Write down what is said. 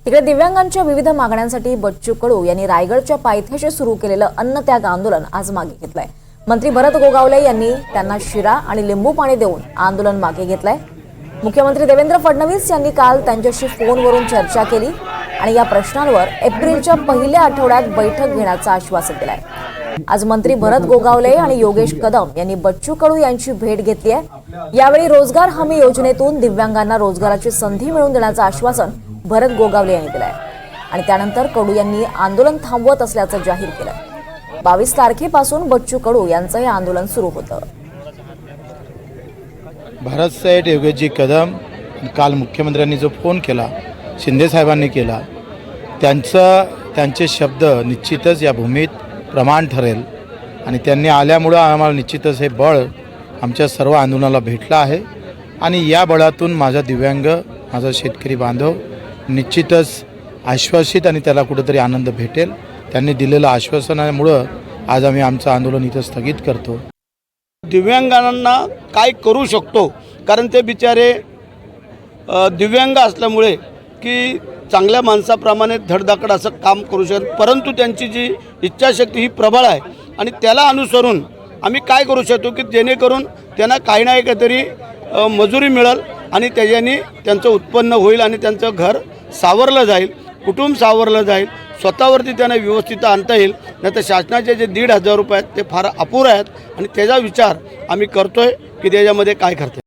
तिकडे दिव्यांगांच्या विविध मागण्यांसाठी बच्चू कडू यांनी रायगडच्या पायथ्याशी सुरू केलेलं अन्नत्याग आंदोलन आज मागे घेतलंय। मंत्री भरत गोगावले यांनी त्यांना शिरा आणि लिंबू पाणी देऊन आंदोलन मागे घेतलंय। मुख्यमंत्री देवेंद्र फडणवीस यांनी काल त्यांच्याशी फोनवरून चर्चा केली आणि या प्रश्नांवर एप्रिलच्या पहिल्या आठवड्यात बैठक घेण्याचं आश्वासन दिलंय। आज मंत्री भरत गोगावले आणि योगेश कदम यांनी बच्चू कडू यांची भेट घेतली आहे। यावेळी रोजगार हमी योजनेतून दिव्यांगांना रोजगाराची संधी मिळवून देण्याचं आश्वासन भरत गोगावले यांनी दिलंय आणि त्यानंतर कडू यांनी आंदोलन थांबवत असल्याचं जाहीर केलं। 22 तारखेपासून बच्चू कडू यांचं हे आंदोलन सुरू होतं। भारत साहेब योगेशजी कदम काल मुख्यमंत्र्यांनी जो फोन केला, शिंदे साहेबांनी केला, त्यांचे शब्द निश्चितच या भूमीत प्रमाण ठरेल आणि त्यांनी आल्यामुळं आम्हाला निश्चितच हे बळ आमच्या सर्व आंदोलनाला भेटलं आहे आणि या बळातून माझा दिव्यांग, माझा शेतकरी बांधव निश्चितच आश्वासित आणि त्याला कुठेतरी आनंद भेटेल। त्यांनी दिलेलं आश्वासनामुळं आज आम्ही आमचं आंदोलन इथं स्थगित करतो। दिव्यांगांना काय करू शकतो, कारण ते बिचारे दिव्यांग असल्यामुळे की चांगल्या माणसाप्रमाणे धडधाकड असं काम करू शकत, परंतु त्यांची जी इच्छाशक्ती ही प्रबळ आहे आणि त्याला अनुसरून आम्ही काय करू शकतो की जेणेकरून त्यांना काही ना काहीतरी मजुरी मिळेल आणि त्याच्याने त्यांचं उत्पन्न होईल आणि त्यांचं घर सावरलं जाईल, कुटुंब सावरलं जाईल, स्वतःवरती त्यांना व्यवस्थित आणता येईल। नाही तर शासनाचे जे 1,500 रुपये आहेत ते फार अपुरे आहेत आणि त्याचा विचार आम्ही करतोय की त्याच्यामध्ये काय करता येईल।